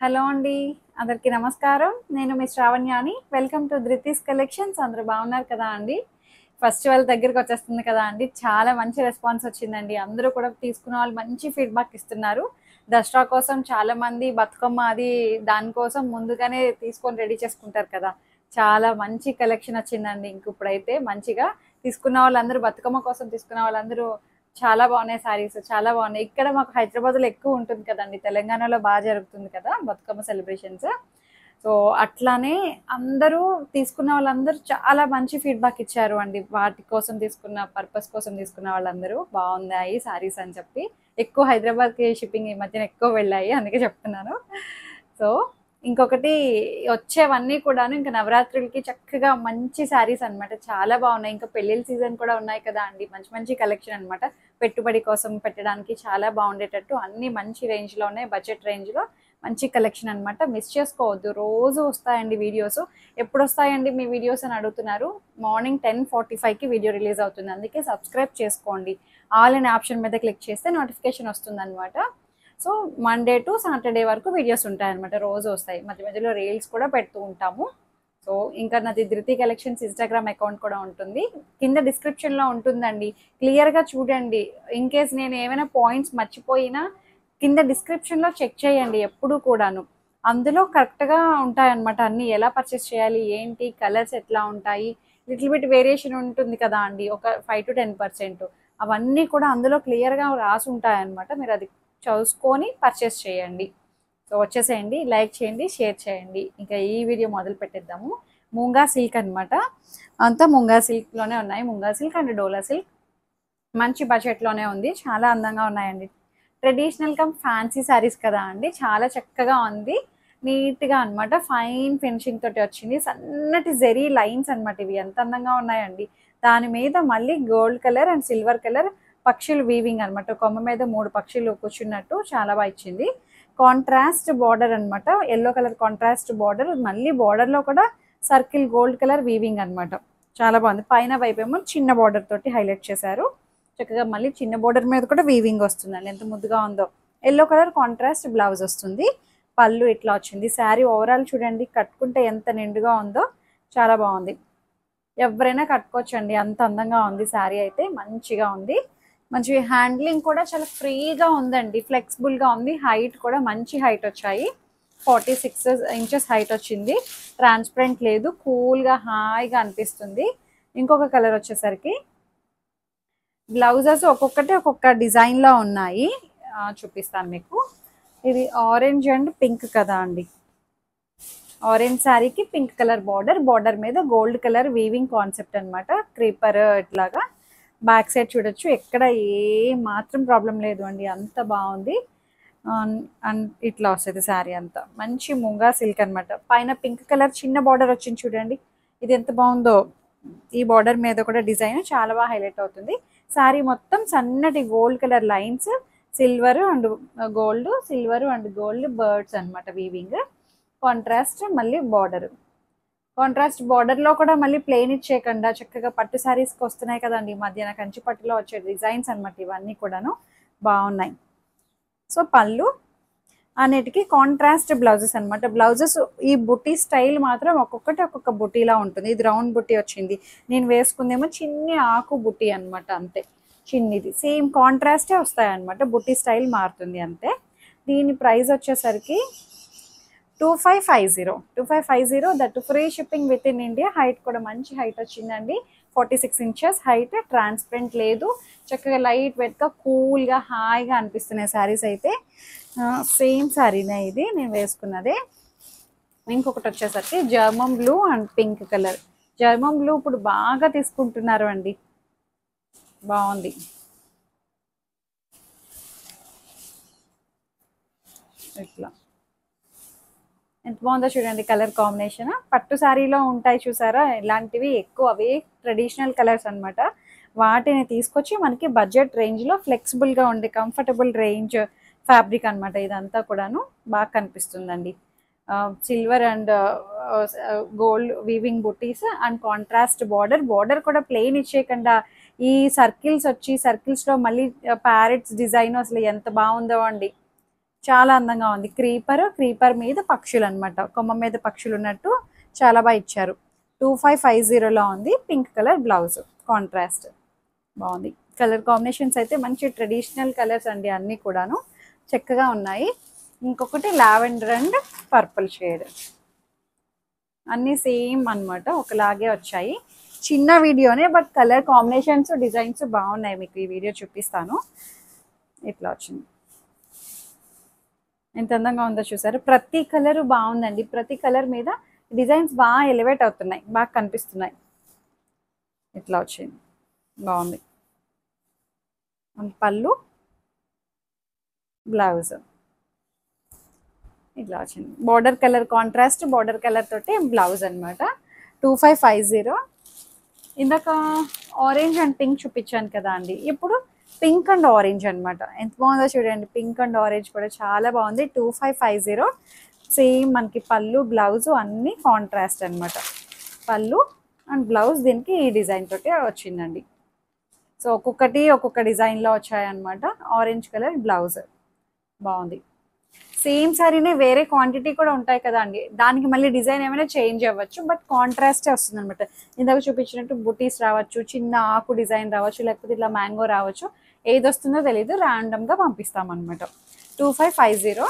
Hello అండి. అందరికీ నమస్కారం. నేను మీ శ్రావణ్యాని. Welcome to Dhruthi's collections. అందరూ బాగున్నారు కదా అండి? ఫెస్టివల్ దగ్గరకొచ్చేస్తుంది కదా అండి. చాలా మంచి రెస్పాన్స్ వచ్చిందండి. అందరూ కూడా తీసుకున్న వాళ్ళు మంచి ఫీడ్‌బ్యాక్ ఇస్తున్నారు. దసరా కోసం చాలామంది బతుకమ్మ అది దానికోసం ముందుగానే తీసుకొని రెడీ చేసుకుంటారు కదా! చాలా మంచి కలెక్షన్ వచ్చిందండి. ఇప్పుడైతే మంచిగా తీసుకున్న వాళ్ళందరూ బతుకమ్మ కోసం తీసుకున్న వాళ్ళందరూ చాలా బాగున్నాయి శారీస్. చాలా బాగున్నాయి. ఇక్కడ మాకు హైదరాబాద్‌లో ఎక్కువ ఉంటుంది కదండీ. తెలంగాణలో బాగా జరుగుతుంది కదా బతుకమ్మ సెలబ్రేషన్స్. సో, అట్లానే అందరూ తీసుకున్న వాళ్ళందరూ చాలా మంచి ఫీడ్‌బ్యాక్ ఇచ్చారు అండి. వాటి కోసం తీసుకున్న పర్పస్ కోసం తీసుకున్న వాళ్ళందరూ బాగున్నాయి శారీస్ అని చెప్పి. ఎక్కువ హైదరాబాద్‌కి షిప్పింగ్ ఈ మధ్యన ఎక్కువ వెళ్ళాయి. అందుకే చెప్తున్నాను. సో, ఇంకొకటి వచ్చేవన్నీ కూడాను ఇంకా నవరాత్రులకి చక్కగా మంచి శారీస్ అన్నమాట. చాలా బాగున్నాయి. ఇంకా పెళ్ళిళ్ళ సీజన్ కూడా ఉన్నాయి కదా అండి. మంచి మంచి కలెక్షన్ అన్నమాట. పెట్టుబడి కోసం పెట్టడానికి చాలా బాగుండేటట్టు అన్ని మంచి రేంజ్‌లో ఉన్నాయి. బడ్జెట్ రేంజ్‌లో మంచి కలెక్షన్ అన్నమాట. మిస్ చేసుకోవద్దు. రోజు వస్తాయండి వీడియోస్. ఎప్పుడొస్తాయండి మీ వీడియోస్ అని అడుగుతున్నారు. మార్నింగ్ 10:45కి వీడియో రిలీజ్ అవుతుంది. అందుకే సబ్స్క్రైబ్ చేసుకోండి. ఆల్ అనే ఆప్షన్ మీద క్లిక్ చేస్తే నోటిఫికేషన్ వస్తుందన్నమాట. సో, మండే టు సాటర్డే వరకు వీడియోస్ ఉంటాయన్నమాట. రోజు వస్తాయి. మధ్య మధ్యలో రీల్స్ కూడా పెడుతూ ఉంటాము. సో, ఇంకా నాది ధృతి కలెక్షన్స్ ఇన్‌స్టాగ్రామ్ అకౌంట్ కూడా ఉంటుంది. కింద డిస్క్రిప్షన్‌లో ఉంటుందండి. క్లియర్‌గా చూడండి. ఇన్ కేస్ నేను ఏమైనా పాయింట్స్ మర్చిపోయినా కింద డిస్క్రిప్షన్‌లో చెక్ చేయండి ఎప్పుడూ కూడాను. అందులో కరెక్ట్‌గా ఉంటాయన్నమాట అన్నీ. ఎలా పర్చేస్ చేయాలి, ఏంటి, కలర్స్ ఎట్లా ఉంటాయి, లిటిల్ బిట్ వేరియేషన్ ఉంటుంది కదా అండి. ఒక 5-10% అవన్నీ కూడా అందులో క్లియర్‌గా రాసి ఉంటాయన్నమాట. మీరు అది చూసుకొని పర్చేస్ చేయండి. సో, వచ్చేసేయండి. లైక్ చేయండి, షేర్ చేయండి. ఇంకా ఈ వీడియో మొదలు పెట్టేద్దాము. మూంగా సిల్క్ అన్నమాట. అంతా మూంగా సిల్క్‌లోనే ఉన్నాయి. మూంగా సిల్క్ అండ్ డోలా సిల్క్ మంచి బడ్జెట్‌లోనే ఉంది. చాలా అందంగా ఉన్నాయండి. ట్రెడిషనల్ కమ్ ఫ్యాన్సీ శారీస్ కదా అండి. చాలా చక్కగా ఉంది. నీట్‌గా అన్నమాట. ఫైన్ ఫినిషింగ్ తోటి వచ్చింది. సన్నటి జెరీ లైన్స్ అన్నమాట ఇవి. ఎంత అందంగా ఉన్నాయండి. దాని మీద మళ్ళీ gold colour and silver colour పక్షులు వీవింగ్ అన్నమాట. కొమ్మ మీద 3 పక్షులు కూర్చున్నట్టు చాలా బాగా ఇచ్చింది. కాంట్రాస్ట్ బార్డర్ అన్నమాట. Yellow colour contrast border. మళ్ళీ బార్డర్‌లో కూడా సర్కిల్ గోల్డ్ కలర్ వీవింగ్ అన్నమాట. చాలా బాగుంది. పైన వైపేమో చిన్న బార్డర్ తోటి హైలైట్ చేశారు. చక్కగా మళ్ళీ చిన్న బోర్డర్ మీద కూడా వీవింగ్ వస్తుందండి. ఎంత ముద్దుగా ఉందో. యెల్లో కలర్ కాంట్రాస్ట్ బ్లౌజ్ వస్తుంది. పళ్ళు ఇట్లా వచ్చింది. శారీ ఓవరాల్ చూడండి. కట్టుకుంటే ఎంత నిండుగా ఉందో. చాలా బాగుంది. ఎవరైనా కట్టుకోవచ్చండి. అంత అందంగా ఉంది శారీ అయితే. మంచిగా ఉంది. మంచి హ్యాండ్లింగ్ కూడా చాలా ఫ్రీగా ఉందండి. ఫ్లెక్సిబుల్గా ఉంది. హైట్ కూడా మంచి హైట్ వచ్చాయి. 46 ఇంచెస్ హైట్ వచ్చింది. ట్రాన్స్పరెంట్ లేదు. కూల్గా హాయిగా అనిపిస్తుంది. ఇంకొక కలర్ వచ్చేసరికి బ్లౌజెస్ ఒక్కొక్కటి ఒక్కొక్క డిజైన్లో ఉన్నాయి. చూపిస్తాను మీకు. ఇది ఆరెంజ్ అండ్ పింక్ కదా అండి. ఆరెంజ్ శారీకి పింక్ కలర్ బార్డర్. బార్డర్ మీద గోల్డ్ కలర్ వీవింగ్ కాన్సెప్ట్ అన్నమాట. క్రీపర్ ఇట్లాగా బ్యాక్ సైడ్ చూడొచ్చు. ఎక్కడ ఏ మాత్రం ప్రాబ్లం లేదు అండి. అంత బాగుంది. అండ్ ఇట్లా వస్తుంది శారీ అంతా. మంచి ముంగా సిల్క్ అన్నమాట. పైన పింక్ కలర్ చిన్న బార్డర్ వచ్చింది చూడండి. ఇది ఎంత బాగుందో. ఈ బార్డర్ మీద కూడా డిజైన్ చాలా బాగా హైలైట్ అవుతుంది. శారీ మొత్తం సన్నటి gold colour lines, silver and gold, silver and gold birds అన్నమాట వీవింగ్. కాంట్రాస్ట్ మళ్ళీ బార్డర్. కాంట్రాస్ట్ బార్డర్లో కూడా మళ్ళీ ప్లెయిన్ ఇచ్చేయకుండా చక్కగా పట్టు శారీస్కి వస్తున్నాయి కదండి ఈ మధ్యన. కంచి పట్టులో వచ్చే డిజైన్స్ అన్నమాట ఇవన్నీ కూడాను బాగున్నాయి. సో, పళ్ళు అన్నిటికీ కాంట్రాస్ట్ బ్లౌజెస్ అన్నమాట. బ్లౌజెస్ ఈ బుటీ స్టైల్ మాత్రం ఒక్కొక్కటి ఒక్కొక్క బుటీలా ఉంటుంది. ఇది రౌండ్ బుటీ వచ్చింది. నేను వేసుకుందేమో చిన్ని ఆకు బుటీ అన్నమాట. అంతే చిన్నిది. సేమ్ కాంట్రాస్టే వస్తాయన్నమాట. బుటీ స్టైల్ మారుతుంది అంతే. దీని ప్రైస్ వచ్చేసరికి 2550 that free shipping with in India. Height కూడా మంచి హైట్ వచ్చిందండి. 46 ఇంచెస్ హైట్. ట్రాన్స్పరెంట్ లేదు. చక్కగా లైట్ వెయిట్గా కూల్గా హాయిగా అనిపిస్తున్నాయి శారీస్ అయితే. సేమ్ శారీనే ఇది నేను వేసుకున్నదే. ఇంకొకటి వచ్చేసరికి German blue and pink colour. German blue ఇప్పుడు బాగా తీసుకుంటున్నారు అండి. బాగుంది. ఇట్లా ఎంత బాగుందో చూడండి కలర్ కాంబినేషన్. పట్టు శారీలో ఉంటాయి చూసారా ఇలాంటివి ఎక్కువ. అవే ట్రెడిషనల్ కలర్స్ అన్నమాట. వాటిని తీసుకొచ్చి మనకి బడ్జెట్ రేంజ్లో ఫ్లెక్సిబుల్గా ఉండే కంఫర్టబుల్ రేంజ్ ఫ్యాబ్రిక్ అన్నమాట. ఇదంతా కూడాను బాగా కనిపిస్తుందండి. Silver and gold weaving buttis and contrast border. Border కూడా ప్లెయిన్ ఇచ్చేయకుండా ఈ సర్కిల్స్ వచ్చి సర్కిల్స్లో మళ్ళీ ప్యారెట్స్ డిజైన్ అసలు ఎంత బాగుందో అండి. చాలా అందంగా ఉంది. క్రీపర్ మీద పక్షులు అనమాట, కొమ్మ మీద పక్షులు ఉన్నట్టు చాలా బాగా ఇచ్చారు. 2550లో ఉంది. పింక్ కలర్ బ్లౌజ్ కాంట్రాస్ట్ బాగుంది. కలర్ కాంబినేషన్స్ అయితే మంచి ట్రెడిషనల్ కలర్స్ అండి, అన్నీ కూడాను చక్కగా ఉన్నాయి. ఇంకొకటి లావెండర్ అండ్ పర్పుల్ షేడ్, అన్నీ సేమ్ అన్నమాట, ఒకలాగే వచ్చాయి. చిన్న వీడియోనే బట్ కలర్ కాంబినేషన్స్ డిజైన్స్ బాగున్నాయి. మీకు ఈ వీడియో చూపిస్తాను. ఇట్లా వచ్చింది, ఎంత అందంగా ఉందో చూసారు. ప్రతి కలర్ బాగుందండి, ప్రతి కలర్ మీద డిజైన్స్ బాగా ఎలివేట్ అవుతున్నాయి, బాగా కనిపిస్తున్నాయి. ఇట్లా వచ్చింది, బాగుంది. పళ్ళు బ్లౌజ్ ఇట్లా వచ్చింది. Border colour contrast border colour తోటి బ్లౌజ్ అనమాట. 2550. ఇందాక ఆరెంజ్ అండ్ పింక్ చూపించాను కదా అండి, ఇప్పుడు పింక్ అండ్ ఆరెంజ్ అనమాట. ఎంత బాగుందో చూడండి, పింక్ అండ్ ఆరెంజ్ కూడా చాలా బాగుంది. 2550. సేమ్ మనకి పళ్ళు బ్లౌజ్ అన్నీ కాంట్రాస్ట్ అనమాట. పళ్ళు అండ్ బ్లౌజ్ దీనికి ఈ డిజైన్ తోటి వచ్చిందండి. సో ఒక్కొక్క డిజైన్లో వచ్చాయన్నమాట. ఆరెంజ్ కలర్ బ్లౌజ్ బాగుంది. సేమ్ సారీనే వేరే క్వాంటిటీ కూడా ఉంటాయి కదా అండి, దానికి మళ్ళీ డిజైన్ ఏమైనా చేంజ్ అవ్వచ్చు, బట్ కాంట్రాస్టే వస్తుంది అనమాట. ఇందాక చూపించినట్టు బుటీస్ రావచ్చు, చిన్న ఆకు డిజైన్ రావచ్చు, లేకపోతే ఇట్లా మ్యాంగో రావచ్చు, ఏది వస్తుందో తెలీదు, ర్యాండమ్గా పంపిస్తామన్నమాట. 2550.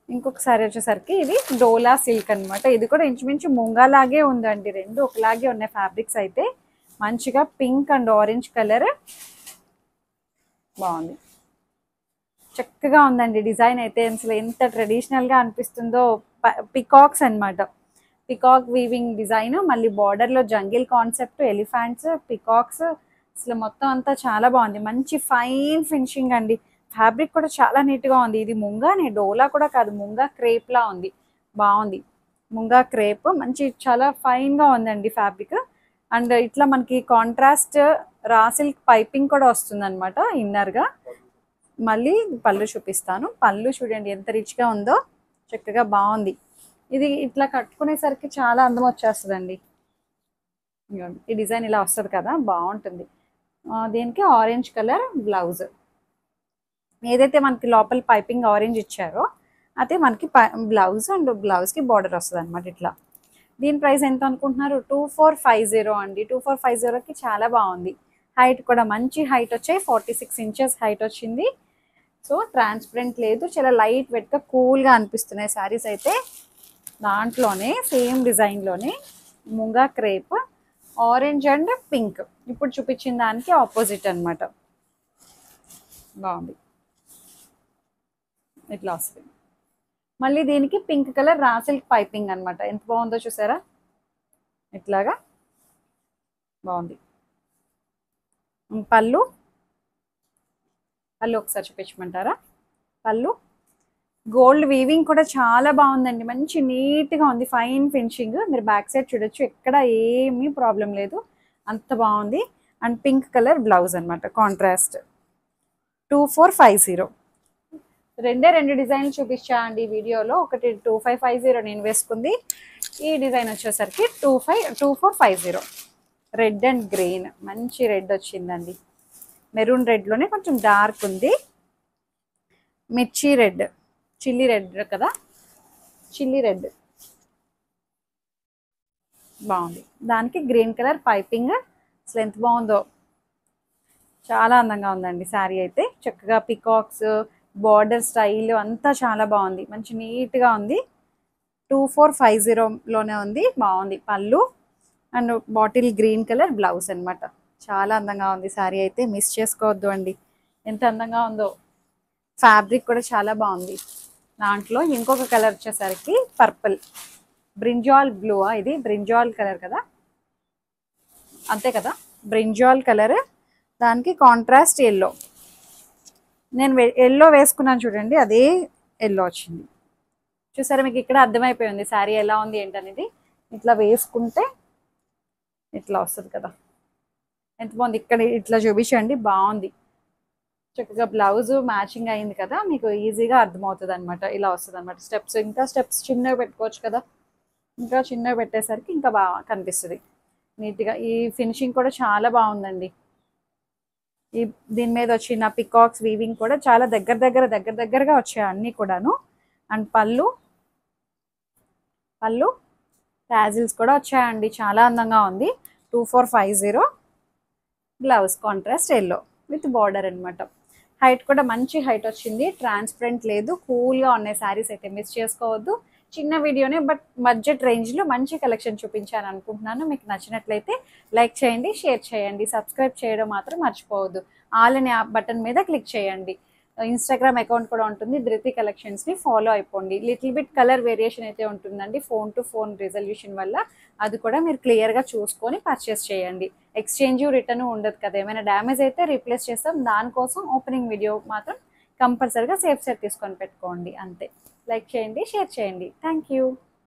ఇంకొకసారి వచ్చేసరికి ఇది డోలా సిల్క్ అనమాట. ఇది కూడా ఇంచుమించు ముంగాలాగే ఉందండి, రెండు ఒకలాగే ఉన్నాయి ఫ్యాబ్రిక్స్ అయితే. మంచిగా పింక్ అండ్ ఆరెంజ్ కలర్ బాగుంది, చక్కగా ఉందండి. డిజైన్ అయితే అసలు ఎంత ట్రెడిషనల్గా అనిపిస్తుందో. పికాక్స్ అనమాట, పికాక్ వీవింగ్ డిజైన్, మళ్ళీ బార్డర్లో జంగిల్ కాన్సెప్ట్, ఎలిఫెంట్స్, పికాక్స్, అసలు మొత్తం అంతా చాలా బాగుంది. మంచి ఫైన్ ఫినిషింగ్ అండి. ఫ్యాబ్రిక్ కూడా చాలా నీట్గా ఉంది. ఇది ముంగానే, డోలా కూడా కాదు, ముంగా క్రేప్లా ఉంది, బాగుంది. ముంగా క్రేప్ మంచి చాలా ఫైన్గా ఉందండి ఫ్యాబ్రిక్. అండ్ ఇట్లా మనకి కాంట్రాస్ట్ రా సిల్క్ పైపింగ్ కూడా వస్తుంది అనమాట ఇన్నర్గా. మళ్ళీ పళ్ళు చూపిస్తాను. పళ్ళు చూడండి ఎంత రిచ్గా ఉందో, చక్కగా బాగుంది. ఇది ఇట్లా కట్టుకునేసరికి చాలా అందం వచ్చేస్తుందండి. ఈ డిజైన్ ఇలా వస్తుంది కదా, బాగుంటుంది. దీనికి ఆరెంజ్ కలర్ బ్లౌజ్, ఏదైతే మనకి లోపల పైపింగ్ ఆరెంజ్ ఇచ్చారో అదే మనకి బ్లౌజ్, అండ్ బ్లౌజ్కి బార్డర్ వస్తుంది అనమాట ఇట్లా. దీని ప్రైస్ ఎంత అనుకుంటున్నారు? 2450 అండి. 2450కి చాలా బాగుంది. హైట్ కూడా మంచి హైట్ వచ్చాయి, 46 ఇంచెస్ హైట్ వచ్చింది. సో ట్రాన్స్పరెంట్ లేదు, చాలా లైట్ వెయిట్గా కూల్గా అనిపిస్తున్నాయి శారీస్ అయితే. దాంట్లోనే సేమ్ డిజైన్లోనే Munga crepe, orange and pink, ఇప్పుడు చూపించిన దానికి ఆపోజిట్ అనమాట. బాగుంది, ఇట్లా వస్తుంది. మళ్ళీ దీనికి pink colour raw silk piping అనమాట. ఎంత బాగుందో చూసారా, ఇట్లాగా బాగుంది. పళ్ళు ఒకసారి చూపించమంటారా? పళ్ళు గోల్డ్ వీవింగ్ కూడా చాలా బాగుందండి, మంచి నీట్గా ఉంది, ఫైన్ ఫినిషింగ్. మీరు బ్యాక్ సైడ్ చూడొచ్చు, ఎక్కడ ఏమీ ప్రాబ్లం లేదు, అంత బాగుంది. అండ్ పింక్ కలర్ బ్లౌజ్ అనమాట, కాంట్రాస్ట్. 2450. రెండు డిజైన్లు చూపించా అండి వీడియోలో. ఒకటి 2550 నేను వేసుకుంది, ఈ డిజైన్ వచ్చేసరికి 2450. రెడ్ అండ్ గ్రీన్, మంచి రెడ్ వచ్చిందండి. మెరూన్ రెడ్లోనే కొంచెం డార్క్ ఉంది. మిర్చి రెడ్, చిల్లీ రెడ్ కదా, చిల్లీ రెడ్ బాగుంది. దానికి గ్రీన్ కలర్ పైపింగ్, అసలు ఎంత బాగుందో, చాలా అందంగా ఉందండి శారీ అయితే. చక్కగా పికాక్స్, బార్డర్ స్టైల్ అంతా చాలా బాగుంది, మంచి నీట్గా ఉంది. 2450లోనే ఉంది, బాగుంది. పళ్ళు and bottle green colour blouse అనమాట. చాలా అందంగా ఉంది శారీ అయితే, మిస్ చేసుకోవద్దు అండి, ఎంత అందంగా ఉందో. ఫ్యాబ్రిక్ కూడా చాలా బాగుంది. దాంట్లో ఇంకొక కలర్ వచ్చేసరికి పర్పుల్, బ్రింజాల్ బ్లూ, ఇది బ్రింజాల్ కలర్ కదా, అంతే కదా, బ్రింజాల్ కలర్. దానికి కాంట్రాస్ట్ ఎల్లో, నేను ఎల్లో వేసుకున్నాను చూడండి, అదే ఎల్లో వచ్చింది. చూసారా, మీకు ఇక్కడ అర్థమైపోయింది శారీ ఎలా ఉంది ఏంటనేది. ఇట్లా వేసుకుంటే ఇట్లా వస్తుంది కదా, ఎంత బాగుంది. ఇక్కడ ఇట్లా చూపించండి, బాగుంది. చక్కగా బ్లౌజ్ మ్యాచింగ్ అయింది కదా, మీకు ఈజీగా అర్థమవుతుంది అనమాట. ఇలా వస్తుంది అనమాట. స్టెప్స్ చిన్నగా పెట్టుకోవచ్చు కదా, ఇంకా చిన్నగా పెట్టేసరికి ఇంకా బాగా కనిపిస్తుంది నీట్గా. ఈ ఫినిషింగ్ కూడా చాలా బాగుందండి. ఈ దీని మీద వచ్చిన పికాక్స్ వీవింగ్ కూడా చాలా దగ్గరగా వచ్చాయి అన్నీ కూడాను. అండ్ పళ్ళు టాజిల్స్ కూడా వచ్చాయండి, చాలా అందంగా ఉంది. 2450. Blouse contrast yellow with border అనమాట. హైట్ కూడా మంచి హైట్ వచ్చింది, ట్రాన్స్పరెంట్ లేదు, కూల్గా ఉన్నాయి శారీస్ అయితే మిస్ చేసుకోవద్దు. చిన్న వీడియోనే బట్ బడ్జెట్ రేంజ్లో మంచి కలెక్షన్ చూపించాను అనుకుంటున్నాను. మీకు నచ్చినట్లయితే లైక్ చేయండి, షేర్ చేయండి, సబ్స్క్రైబ్ చేయడం మాత్రం మర్చిపోవద్దు. ఆల్ అనే బటన్ మీద క్లిక్ చేయండి. ఇన్స్టాగ్రామ్ అకౌంట్ కూడా ఉంటుంది, ధృతి కలెక్షన్స్ని ఫాలో అయిపోండి. లిటిల్ బిట్ కలర్ వేరియేషన్ అయితే ఉంటుందండి ఫోన్ టు ఫోన్ రిజల్యూషన్ వల్ల, అది కూడా మీరు క్లియర్గా చూసుకొని పర్చేస్ చేయండి. ఎక్స్చేంజ్ రిటర్న్ ఉండదు కదా, ఏమైనా డ్యామేజ్ అయితే రీప్లేస్ చేస్తాం. దానికోసం ఓపెనింగ్ వీడియో మాత్రం కంపల్సరీగా సేఫ్ సెట్ తీసుకొని పెట్టుకోండి అంతే. లైక్ చేయండి, షేర్ చేయండి. Thank you.